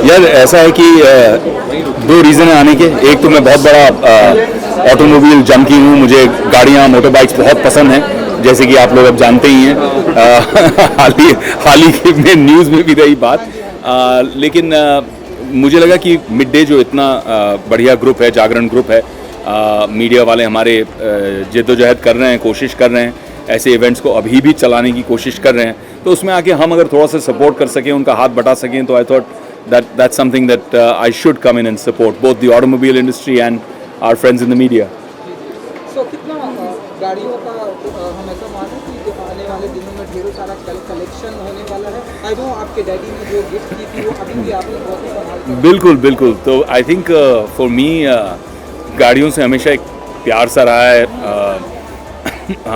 यार ऐसा है कि दो रीज़न है आने के। एक तो मैं बहुत बड़ा ऑटोमोबाइल जंकी हूँ, मुझे गाड़ियाँ मोटर बाइक्स बहुत पसंद हैं, जैसे कि आप लोग अब जानते ही हैं। हाल ही में न्यूज़ में भी रही बात। लेकिन मुझे लगा कि मिड डे जो इतना बढ़िया ग्रुप है, जागरण ग्रुप है, मीडिया वाले हमारे जद्दोजहद कर रहे हैं, कोशिश कर रहे हैं, ऐसे इवेंट्स को अभी भी चलाने की कोशिश कर रहे हैं, तो उसमें आके हम अगर थोड़ा सा सपोर्ट कर सकें, उनका हाथ बटा सकें, तो I thought that's something that I should come in and support both the automobile industry and our friends in the media. So कितना गाड़ियों का हम ऐसा माने कि आने वाले दिनों में ढेरों सारा कलेक्शन होने वाला है? आई नो आपके डैडी ने जो गिफ्ट की थी वो अभी भी आपने बहुत ही संभाल कर। बिल्कुल बिल्कुल। तो आई थिंक फॉर मी गाड़ियों से हमेशा एक प्यार सा रहा है।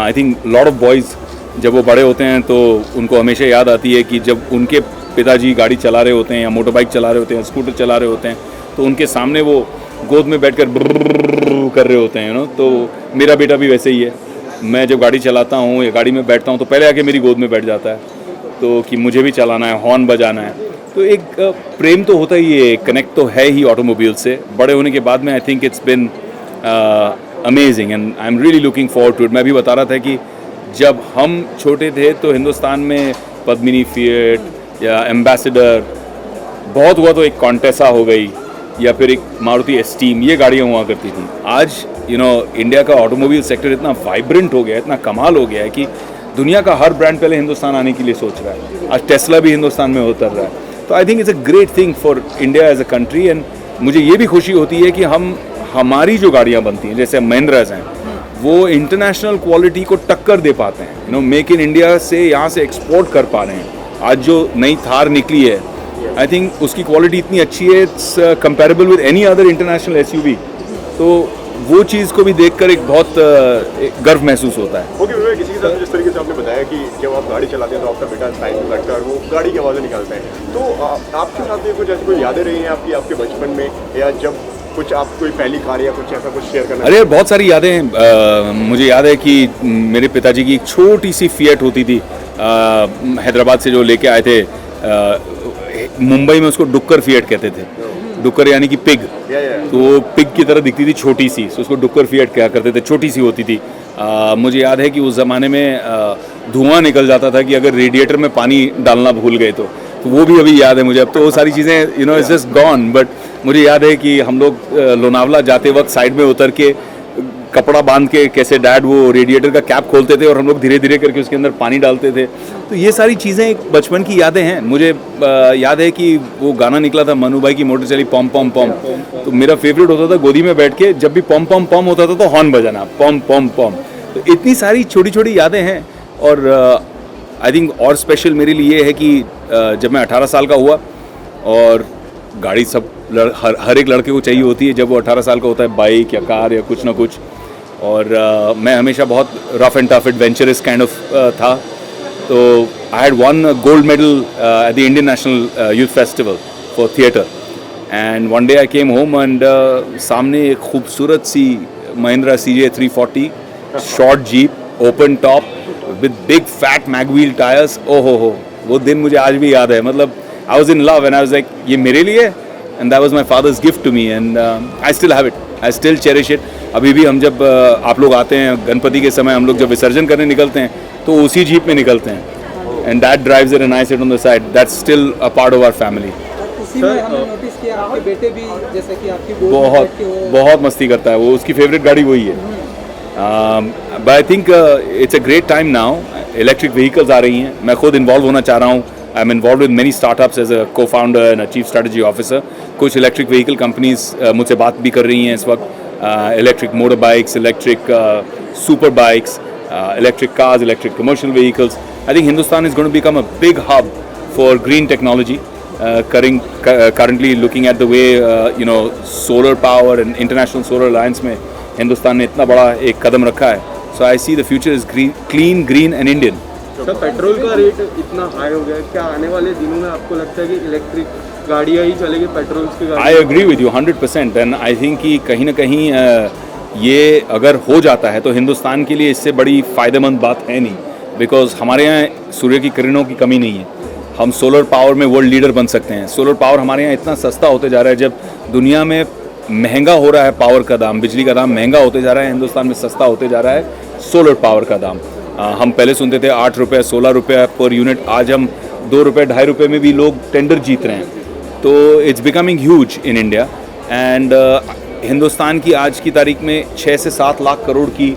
I think lot of boys जब वो बड़े होते हैं तो उनको हमेशा याद आती है कि जब उनके पिताजी गाड़ी चला रहे होते हैं या मोटर बाइक चला रहे होते हैं, स्कूटर चला रहे होते हैं, तो उनके सामने वो गोद में बैठकर ब्रर्र कर रहे होते हैं, तो मेरा बेटा भी वैसे ही है। मैं जब गाड़ी चलाता हूँ या गाड़ी में बैठता हूँ तो पहले आके मेरी गोद में बैठ जाता है, तो कि मुझे भी चलाना है, हॉर्न बजाना है। तो एक प्रेम तो होता ही है, कनेक्ट तो है ही ऑटोमोबाइल से। बड़े होने के बाद में I think it's been amazing and I am really looking forward to it. मैं भी बता रहा था कि जब हम छोटे थे तो हिंदुस्तान में पद्मिनी, फिएट या एम्बेसडर बहुत हुआ, तो एक कॉन्टेसा हो गई या फिर एक मारुति एस्टीम, ये गाड़ियाँ हुआ करती थी। आज इंडिया का ऑटोमोबाइल सेक्टर इतना वाइब्रेंट हो गया है, इतना कमाल हो गया है कि दुनिया का हर ब्रांड पहले हिंदुस्तान आने के लिए सोच रहा है। आज टेस्ला भी हिंदुस्तान में उतर रहा है। तो I think it's a great thing for India as a country. And मुझे ये भी खुशी होती है कि हमारी जो गाड़ियाँ बनती हैं, जैसे महिंद्राज हैं, वो इंटरनेशनल क्वालिटी को टक्कर दे पाते हैं। मेक इन इंडिया से यहाँ से एक्सपोर्ट कर पा रहे हैं। आज जो नई थार निकली है, आई थिंक उसकी क्वालिटी इतनी अच्छी है, it's comparable with any other international SUV. तो वो चीज़ को भी देखकर एक बहुत गर्व महसूस होता है। ओके भैया, किसी के साथ जिस तरीके से आपने बताया कि जब आप गाड़ी चलाते हैं तो आपका बेटा साइड में बैठकर वो गाड़ी की आवाज़ें निकालता है, तो आपके साथ में कुछ ऐसी कोई यादें रही हैं आपके बचपन में, या जब कुछ आप कोई पहली कार या कुछ ऐसा कुछ शेयर करना? अरे बहुत सारी यादें हैं। मुझे याद है कि मेरे पिताजी की एक छोटी सी फिएट होती थी, हैदराबाद से जो लेके आए थे। मुंबई में उसको डुक्कर फिएट कहते थे। डुक्कर यानी कि पिग, या तो वो पिग की तरह दिखती थी, छोटी सी, तो उसको डुक्कर फिएट कहा करते थे, छोटी सी होती थी। मुझे याद है कि उस ज़माने में धुआं निकल जाता था कि अगर रेडिएटर में पानी डालना भूल गए तो वो भी अभी याद है मुझे। अब तो वो सारी चीज़ें you know it's just gone, but मुझे याद है कि हम लोग लोनावला जाते वक्त साइड में उतर के कपड़ा बांध के कैसे डैड वो रेडिएटर का कैप खोलते थे और हम लोग धीरे धीरे करके उसके अंदर पानी डालते थे। तो ये सारी चीज़ें एक बचपन की यादें हैं। मुझे याद है कि वो गाना निकला था मनु भाई की मोटर चली पॉम पॉम पॉम, तो मेरा फेवरेट होता था गोदी में बैठ के जब भी पॉम पॉम पॉम होता था तो हॉर्न बजाना, पॉम पॉम पॉम। तो इतनी सारी छोटी छोटी यादें हैं। और आई थिंक और स्पेशल मेरे लिए ये है कि जब मैं 18 साल का हुआ, और गाड़ी सब हर एक लड़के को चाहिए होती है जब वो 18 साल का होता है, बाइक या कार या कुछ ना कुछ। और मैं हमेशा बहुत rough and tough adventurous kind of था। तो I had one gold medal at the Indian national youth festival for theatre, and one day I came home and सामने एक खूबसूरत सी Mahindra CJ 340 short jeep open top with big fat mag wheel tyres. ओहो, वो दिन मुझे आज भी याद है। मतलब I was in love and I was like ये मेरे लिए, and that was my father's gift to me, and I still have it, I still cherish it. अभी भी हम जब आप लोग आते हैं गणपति के समय, हम लोग जब विसर्जन करने निकलते हैं तो उसी जीप में निकलते हैं, and that drives it and I sit on the side, that's still a part of our family. उसी में हमने नोटिस किया आपके बेटे भी जैसे कि आपकी गोद में बहुत बैठ के वो बहुत मस्ती करता है वो, उसकी फेवरेट गाड़ी वही है। But I think it's a great time now, electric vehicles आ रही हैं, मैं खुद इन्वॉल्व होना चाह रहा हूँ। I am involve with many startups as a co founder and chief strategy officer. कुछ इलेक्ट्रिक व्हीकल कंपनीज मुझसे बात भी कर रही हैं इस वक्त, electric motor bikes, electric super bikes, electric cars, electric commercial vehicles. I think Hindustan is going to become a big hub for green technology. Currently looking at the way solar power and International Solar Alliance में हिंदुस्तान ने इतना बड़ा एक कदम रखा है. So I see the future is clean, green and Indian. Sir petrol का rate इतना high हो गया है, क्या आने वाले दिनों में आपको लगता है कि इलेक्ट्रिक गाड़ियाँ ही चलेगी पेट्रोल की गाड़ी? I agree with you 100% and I think कि कहीं ना कहीं ये अगर हो जाता है तो हिंदुस्तान के लिए इससे बड़ी फ़ायदेमंद बात है नहीं, बिकॉज हमारे यहाँ सूर्य की किरणों की कमी नहीं है. हम सोलर पावर में वर्ल्ड लीडर बन सकते हैं. सोलर पावर हमारे यहाँ इतना सस्ता होते जा रहा है, जब दुनिया में महंगा हो रहा है पावर का दाम, बिजली का दाम महंगा होते जा रहा है, हिंदुस्तान में सस्ता होते जा रहा है सोलर पावर का दाम. हम पहले सुनते थे 8 रुपये 16 रुपये पर यूनिट, आज हम 2 रुपये 2.5 रुपये में भी लोग टेंडर जीत रहे हैं. तो it's becoming huge in India and Hindustan की आज की तारीख में 6 से 7 लाख करोड़ की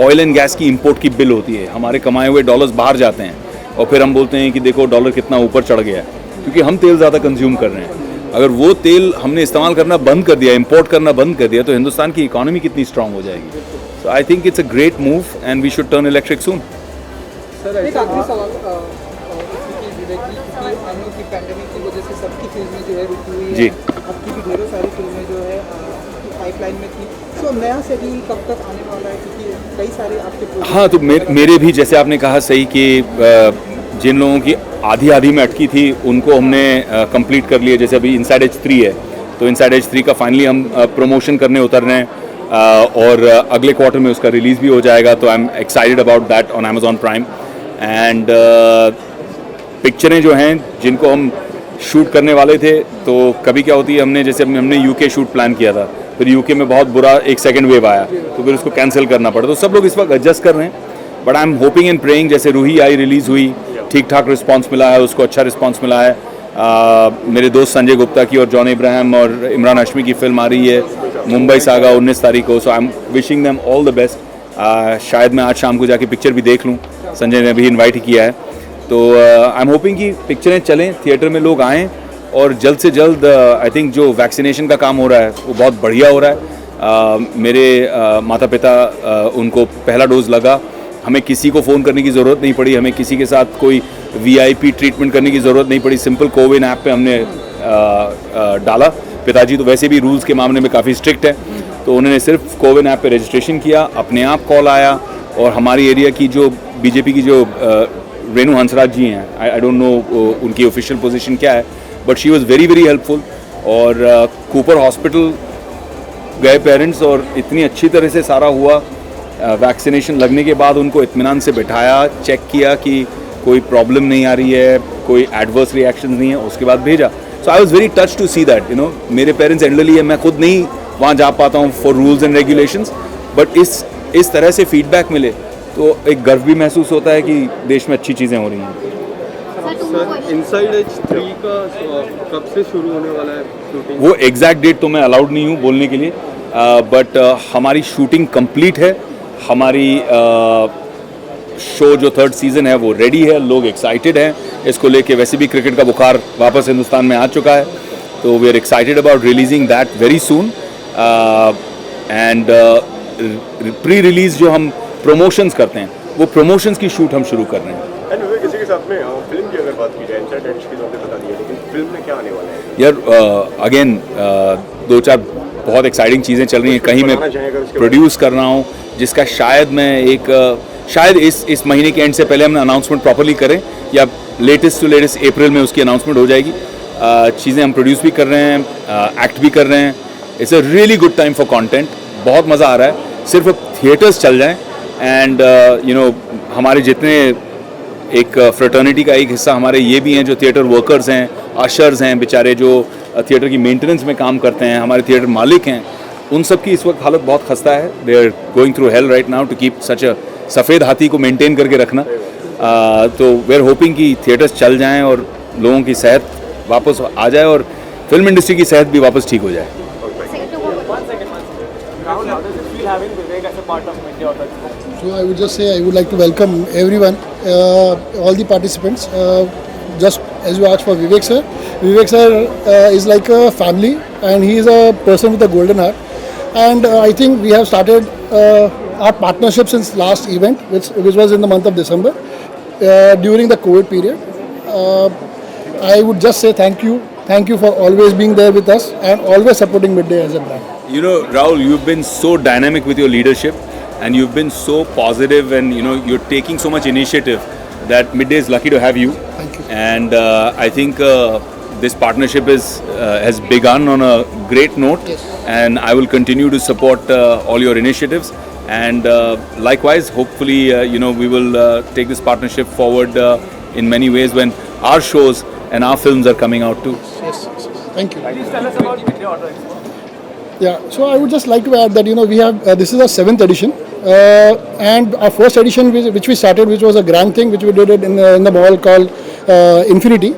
ऑयल एंड गैस की इंपोर्ट की बिल होती है. हमारे कमाए हुए डॉलर्स बाहर जाते हैं और फिर हम बोलते हैं कि देखो डॉलर कितना ऊपर चढ़ गया है, क्योंकि हम तेल ज़्यादा कंज्यूम कर रहे हैं. अगर वो तेल हमने इस्तेमाल करना बंद कर दिया, इंपोर्ट करना बंद कर दिया, तो हिंदुस्तान की इकोनॉमी कितनी स्ट्रांग हो जाएगी. So I think it's a great move and we should turn electric soon. Sir एक आखिरी सवाल विवेक जी, क्योंकि हम लोग की पैंडेमिक की वजह से सबकी फिल्में जो है रुकी हुई जी. है, आपकी भी ढेरों सारी फिल्में जो है पाइपलाइन में थी. तो नया शेड्यूल कब तक आने वाला है, क्योंकि कई सारे आपके प्रोजेक्ट? हाँ, तो मेरे भी जैसे आपने कहा सही कि जिन लोगों की आधी में अटकी थी उनको हमने कंप्लीट कर लिया. जैसे अभी इनसाइड एज 3 है, तो इनसाइड एज 3 का फाइनली हम प्रमोशन करने उतर रहे हैं और अगले क्वार्टर में उसका रिलीज़ भी हो जाएगा. तो I am excited about that on Amazon Prime. And पिक्चरें जो हैं जिनको हम शूट करने वाले थे, तो कभी क्या होती है, हमने UK शूट प्लान किया था, फिर UK में बहुत बुरा एक सेकेंड वेव आया, तो फिर उसको कैंसिल करना पड़ा. तो सब लोग इस वक्त एडजस्ट कर रहे हैं, but I am hoping and praying. जैसे रूही आई रिलीज़ हुई, ठीक ठाक रिस्पांस मिला है, उसको अच्छा रिस्पांस मिला है. मेरे दोस्त संजय गुप्ता की और जॉन इब्राहिम और इमरान हाशमी की फिल्म आ रही है मुंबई सागा 19 तारीख को. So I am wishing them all the best. शायद मैं आज शाम को जाके पिक्चर भी देख लूँ, संजय ने भी इन्वाइट किया है. तो आई एम होपिंग कि पिक्चरें चलें, थिएटर में लोग आएँ, और जल्द से जल्द आई थिंक जो वैक्सीनेशन का काम हो रहा है वो बहुत बढ़िया हो रहा है. मेरे माता पिता उनको पहला डोज लगा, हमें किसी को फ़ोन करने की ज़रूरत नहीं पड़ी, हमें किसी के साथ कोई VIP ट्रीटमेंट करने की ज़रूरत नहीं पड़ी. सिंपल कोविन ऐप पे हमने डाला. पिताजी तो वैसे भी रूल्स के मामले में काफ़ी स्ट्रिक्ट है, तो उन्होंने सिर्फ कोविन ऐप पे रजिस्ट्रेशन किया, अपने आप कॉल आया. और हमारी एरिया की जो BJP की जो रेणु हंसराज जी हैं, आई डोंट नो उनकी ऑफिशियल पोजीशन क्या है, but she was very very helpful. और कूपर हॉस्पिटल गए पेरेंट्स, और इतनी अच्छी तरह से सारा हुआ. वैक्सीनेशन लगने के बाद उनको इत्मीनान से बिठाया, चेक किया कि कोई प्रॉब्लम नहीं आ रही है, कोई एडवर्स रिएक्शन नहीं है, उसके बाद भेजा. So I was very touch to see that, you know, मेरे पेरेंट्स एल्डरली है, मैं खुद नहीं वहाँ जा पाता हूँ for rules and regulations, but इस तरह से फीडबैक मिले तो एक गर्व भी महसूस होता है कि देश में अच्छी चीज़ें हो रही हैं। सर इनसाइड एज 3 का कब से शुरू होने वाला है शूटिंग? वो एग्जैक्ट डेट तो मैं अलाउड नहीं हूँ बोलने के लिए, बट हमारी शूटिंग कंप्लीट है, हमारी शो जो 3rd सीज़न है वो रेडी है, लोग एक्साइटेड हैं इसको लेके। वैसे भी क्रिकेट का बुखार वापस हिंदुस्तान में आ चुका है, तो we are excited about releasing that very soon, and pre release जो हम प्रमोशंस करते हैं वो प्रमोशंस की शूट हम शुरू कर रहे हैं। एंड विवेक, इसी के साथ में फिल्म की अगर बात की जाए, इनसाइड एज की तो आपने बता दिया, लेकिन फिल्म में क्या आने वाला है? यार अगेन 2-4 बहुत एक्साइटिंग चीज़ें चल रही हैं, कहीं मैं प्रोड्यूस कर रहा हूँ जिसका शायद मैं शायद इस महीने के एंड से पहले हम अनाउंसमेंट प्रॉपर्ली करें, या लेटेस्ट अप्रैल में उसकी अनाउंसमेंट हो जाएगी। चीज़ें हम प्रोड्यूस भी कर रहे हैं, एक्ट भी कर रहे हैं। It's a really good time for content, बहुत मज़ा आ रहा है। सिर्फ थिएटर्स चल जाएं एंड यू नो, हमारे जितने एक फ्रेटर्निटी का एक हिस्सा हमारे ये भी हैं जो थिएटर वर्कर्स हैं, अशर्स हैं बेचारे जो थिएटर की मेंटेनेंस में काम करते हैं, हमारे थिएटर मालिक हैं, उन सब की इस वक्त हालत बहुत खस्ता है। They are going through hell right now to keep such a सफ़ेद हाथी को मेंटेन करके रखना। तो वी आर होपिंग कि थिएटर्स चल जाएं और लोगों की सेहत वापस आ जाए और फिल्म इंडस्ट्री की सेहत भी वापस ठीक हो जाए। So I would just say I would like to welcome everyone, all the participants. Just as you asked for Vivek sir, is like a family, and he is a person with a golden heart. And I think we have started our partnership since last event, which was in the month of December, during the COVID period. I would just say thank you for always being there with us and always supporting Midday as a brand. You know, Rahul, you've been so dynamic with your leadership, and you've been so positive, and you know, you're taking so much initiative that Midday is lucky to have you. Thank you. And I think this partnership has begun on a great note, Yes. and I will continue to support all your initiatives. And likewise, hopefully, you know, we will take this partnership forward in many ways when our shows and our films are coming out too. Yes. Thank you. Please tell us about Midday Auto Expo. Yeah, so I would just like to add that, you know, we have this is our 7th edition, and our first edition which we started, which was a grand thing, which we did it in the mall called Infinity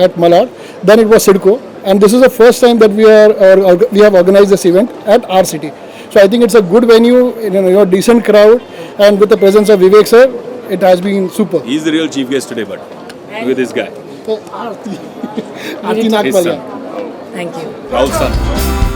at Malad. Then it was Sidco, and this is the first time that we have organized this event at our city. So I think it's a good venue, you know, decent crowd, and with the presence of Vivek sir, it has been super. He's the real chief guest today, but look at this guy, So, Aarti his Nagpal. son, Thank you. Rahul's son.